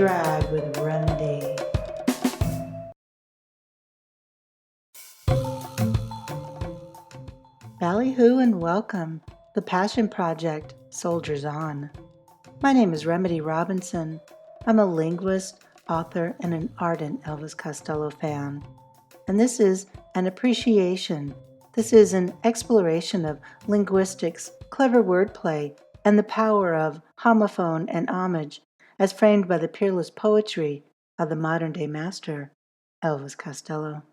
drag with Remedy. Ballyhoo and welcome. The Passion Project soldiers on. My name is Remedy Robinson. I'm a linguist, author, and an ardent Elvis Costello fan. And this is an appreciation. This is an exploration of linguistics, clever wordplay, and the power of homophone and homage as framed by the peerless poetry of the modern-day master, Elvis Costello.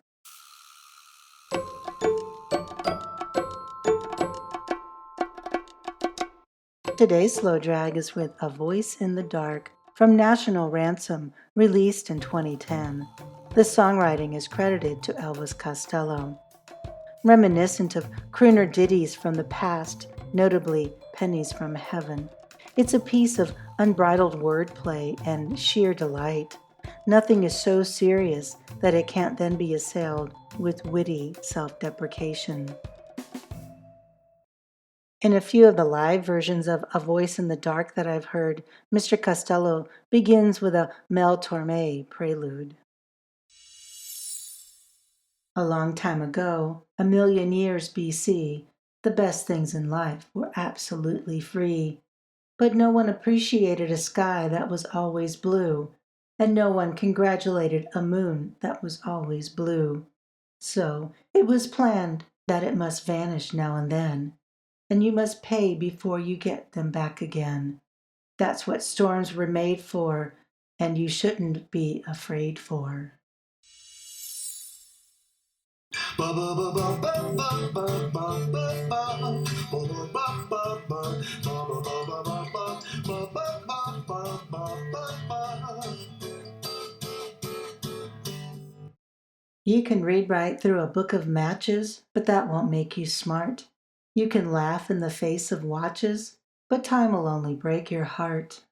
Today's slow drag is with A Voice in the Dark from National Ransom, released in 2010. The songwriting is credited to Elvis Costello. Reminiscent of crooner ditties from the past, notably Pennies from Heaven, it's a piece of unbridled wordplay and sheer delight. Nothing is so serious that it can't then be assailed with witty self-deprecation. In a few of the live versions of A Voice in the Dark that I've heard, Mr. Costello begins with a Mel Torme prelude. A long time ago, a million years BC, the best things in life were absolutely free. But no one appreciated a sky that was always blue, and no one congratulated a moon that was always blue. So it was planned that it must vanish now and then, and you must pay before you get them back again. That's what storms were made for, and you shouldn't be afraid for. You can read right through a book of matches, but that won't make you smart. You can laugh in the face of watches, but time will only break your heart.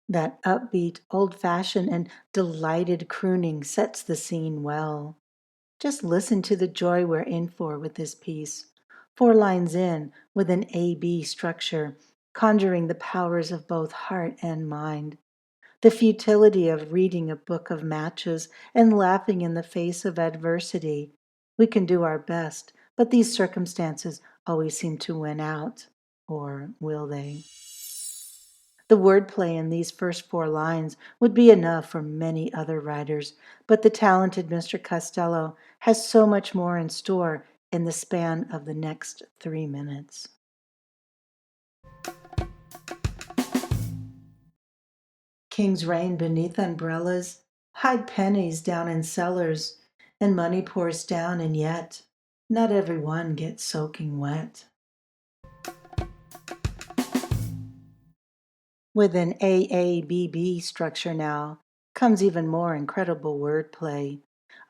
That upbeat, old-fashioned, and delighted crooning sets the scene well. Just listen to the joy we're in for with this piece. 4 lines in, with an A-B structure, conjuring the powers of both heart and mind. The futility of reading a book of matches and laughing in the face of adversity. We can do our best, but these circumstances always seem to win out. Or will they? The wordplay in these first 4 lines would be enough for many other writers, but the talented Mr. Costello has so much more in store in the span of the next 3 minutes. Kings reign beneath umbrellas, hide pennies down in cellars, and money pours down, and yet not everyone gets soaking wet. With an AABB structure now comes even more incredible wordplay.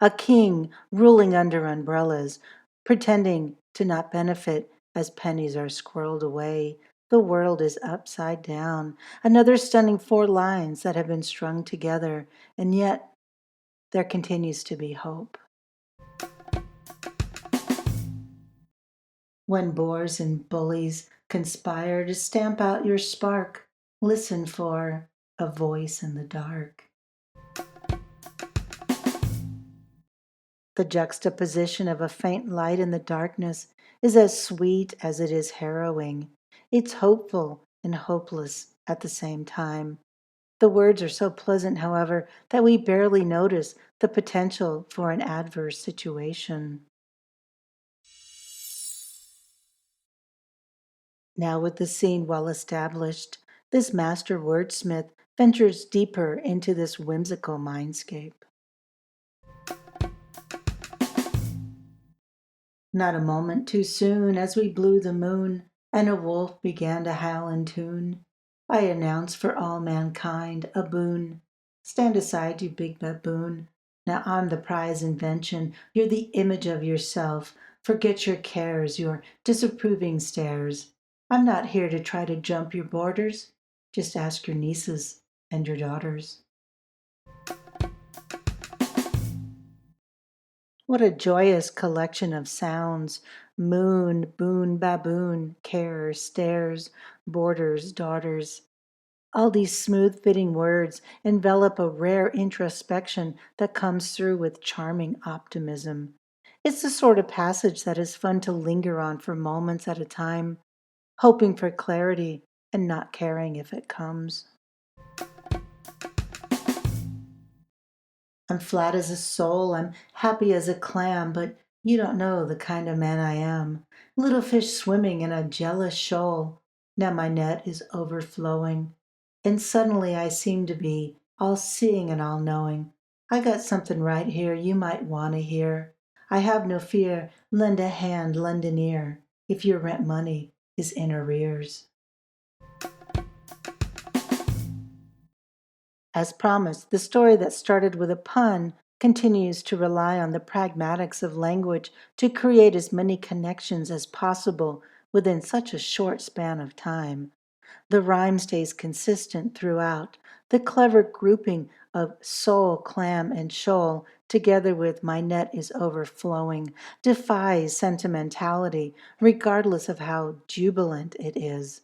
A king ruling under umbrellas, pretending to not benefit as pennies are squirreled away. The world is upside down. Another stunning 4 lines that have been strung together, and yet there continues to be hope. When boors and bullies conspire to stamp out your spark, listen for a voice in the dark. The juxtaposition of a faint light in the darkness is as sweet as it is harrowing. It's hopeful and hopeless at the same time. The words are so pleasant, however, that we barely notice the potential for an adverse situation. Now, with the scene well established, this master wordsmith ventures deeper into this whimsical mindscape. Not a moment too soon as we blew the moon, and a wolf began to howl in tune. I announced for all mankind a boon. Stand aside, you big baboon. Now I'm the prize invention. You're the image of yourself. Forget your cares, your disapproving stares. I'm not here to try to jump your borders. Just ask your nieces and your daughters. What a joyous collection of sounds. Moon, boon, baboon, care, stares, borders, daughters. All these smooth fitting words envelop a rare introspection that comes through with charming optimism. It's the sort of passage that is fun to linger on for moments at a time, hoping for clarity and not caring if it comes. I'm flat as a sole, I'm happy as a clam, but you don't know the kind of man I am. Little fish swimming in a jealous shoal. Now my net is overflowing, and suddenly I seem to be all seeing and all knowing. I got something right here you might want to hear. I have no fear, lend a hand, lend an ear, if your rent money is in arrears. As promised, the story that started with a pun continues to rely on the pragmatics of language to create as many connections as possible within such a short span of time. The rhyme stays consistent throughout. The clever grouping of soul, clam, and shoal, together with my net is overflowing, defies sentimentality, regardless of how jubilant it is.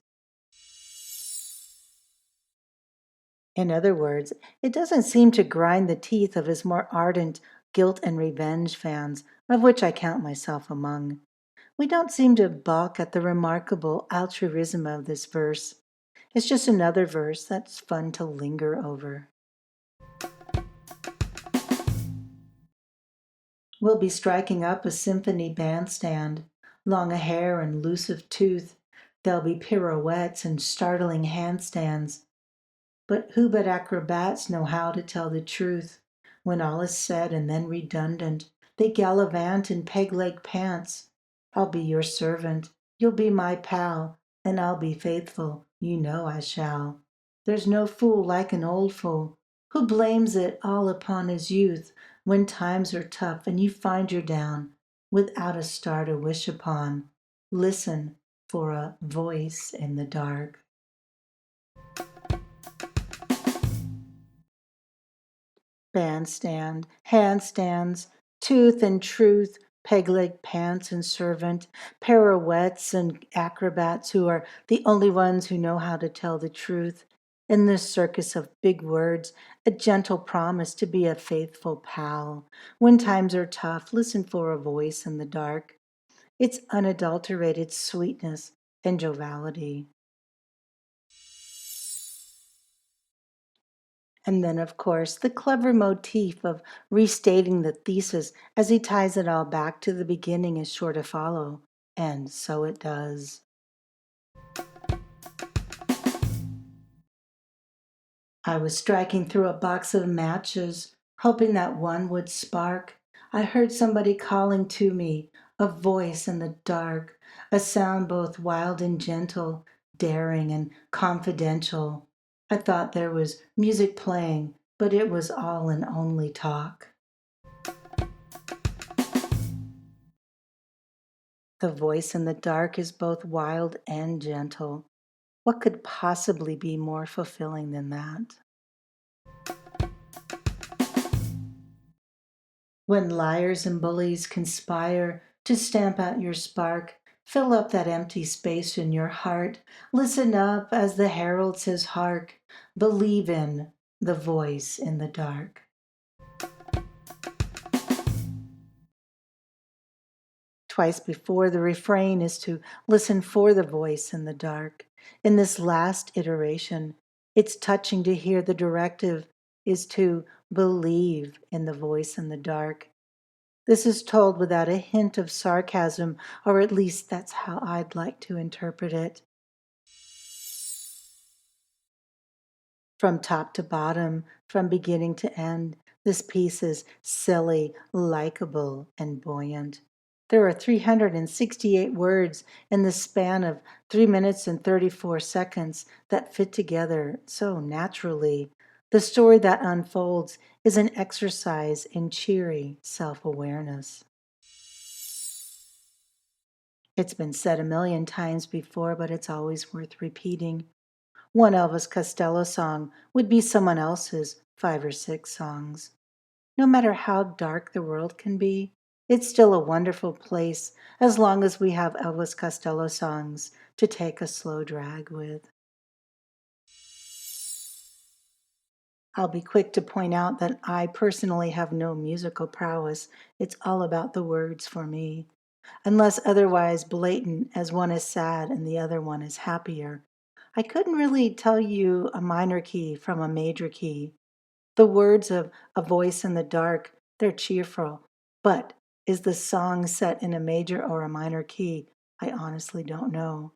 In other words, it doesn't seem to grind the teeth of his more ardent guilt and revenge fans, of which I count myself among. We don't seem to balk at the remarkable altruism of this verse. It's just another verse that's fun to linger over. We'll be striking up a symphony bandstand, long of hair and loose of tooth. There'll be pirouettes and startling handstands. But who but acrobats know how to tell the truth? When all is said and then redundant, they gallivant in peg-leg pants. I'll be your servant, you'll be my pal, and I'll be faithful, you know I shall. There's no fool like an old fool, who blames it all upon his youth when times are tough and you find you're down, without a star to wish upon. Listen for a voice in the dark. Bandstand, handstands, tooth and truth, peg-leg pants and servant, pirouettes and acrobats who are the only ones who know how to tell the truth. In this circus of big words, a gentle promise to be a faithful pal. When times are tough, listen for a voice in the dark. It's unadulterated sweetness and joviality. And then, of course, the clever motif of restating the thesis as he ties it all back to the beginning is sure to follow. And so it does. I was striking through a box of matches, hoping that one would spark. I heard somebody calling to me, a voice in the dark, a sound both wild and gentle, daring and confidential. I thought there was music playing, but it was all and only talk. The voice in the dark is both wild and gentle. What could possibly be more fulfilling than that? When liars and bullies conspire to stamp out your spark, fill up that empty space in your heart. Listen up as the herald says, hark. Believe in the voice in the dark. Twice before, the refrain is to listen for the voice in the dark. In this last iteration, it's touching to hear the directive is to believe in the voice in the dark. This is told without a hint of sarcasm, or at least that's how I'd like to interpret it. From top to bottom, from beginning to end, this piece is silly, likable, and buoyant. There are 368 words in the span of 3 minutes and 34 seconds that fit together so naturally. The story that unfolds is an exercise in cheery self-awareness. It's been said a million times before, but it's always worth repeating. One Elvis Costello song would be someone else's 5 or 6 songs. No matter how dark the world can be, It's still a wonderful place as long as we have Elvis Costello songs to take a slow drag with. I'll be quick to point out that I personally have no musical prowess. It's all about the words for me. Unless otherwise blatant, as one is sad and the other one is happier. I couldn't really tell you a minor key from a major key. The words of A Voice in the Dark, they're cheerful. But is the song set in a major or a minor key? I honestly don't know.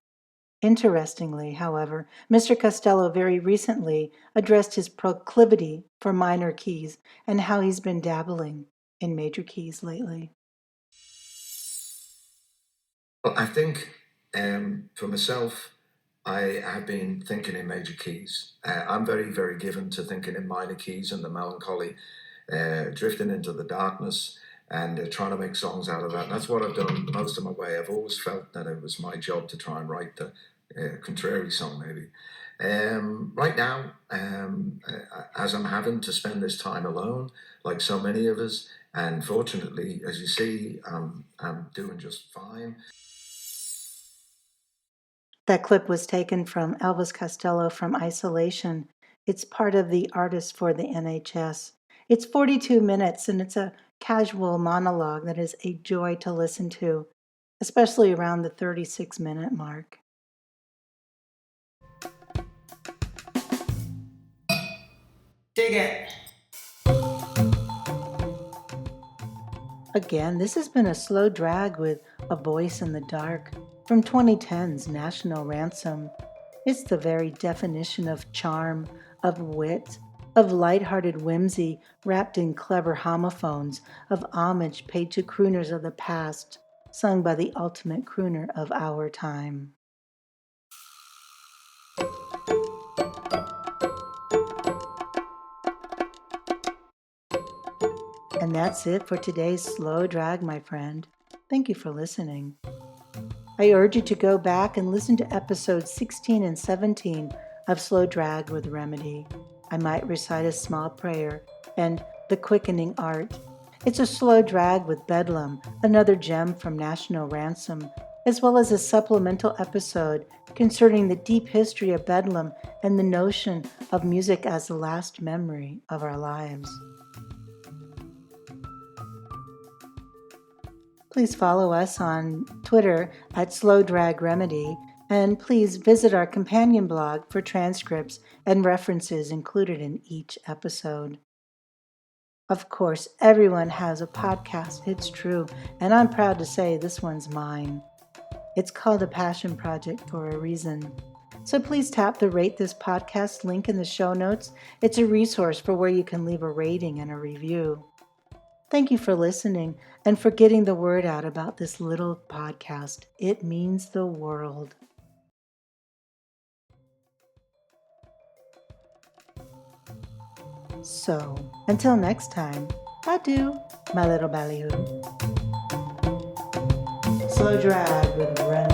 Interestingly, however, Mr. Costello very recently addressed his proclivity for minor keys and how he's been dabbling in major keys lately. Well, I think for myself, I have been thinking in major keys. I'm very, very given to thinking in minor keys and the melancholy, drifting into the darkness and trying to make songs out of that. And that's what I've done most of my way. I've always felt that it was my job to try and write the contrary song, maybe. Right now, as I'm having to spend this time alone, like so many of us, and fortunately, as you see, I'm doing just fine. That clip was taken from Elvis Costello from Isolation. It's part of the Artist for the NHS. It's 42 minutes and it's a casual monologue that is a joy to listen to, especially around the 36-minute mark. Dig it. Again, this has been a slow drag with A Voice in the Dark from 2010's National Ransom. It's the very definition of charm, of wit, of light-hearted whimsy wrapped in clever homophones, of homage paid to crooners of the past, sung by the ultimate crooner of our time. And that's it for today's slow drag, my friend. Thank you for listening. I urge you to go back and listen to episodes 16 and 17 of Slow Drag with Remedy. I might recite a small prayer and The Quickening Art. It's a slow drag with Bedlam, another gem from National Ransom, as well as a supplemental episode concerning the deep history of Bedlam and the notion of music as the last memory of our lives. Please follow us on Twitter at Slow Drag Remedy, and please visit our companion blog for transcripts and references included in each episode. Of course, everyone has a podcast, it's true, and I'm proud to say this one's mine. It's called a passion project for a reason. So please tap the Rate This Podcast link in the show notes. It's a resource for where you can leave a rating and a review. Thank you for listening and for getting the word out about this little podcast. It means the world. So, until next time, adieu, my little ballyhoo. Slow drag with Ren.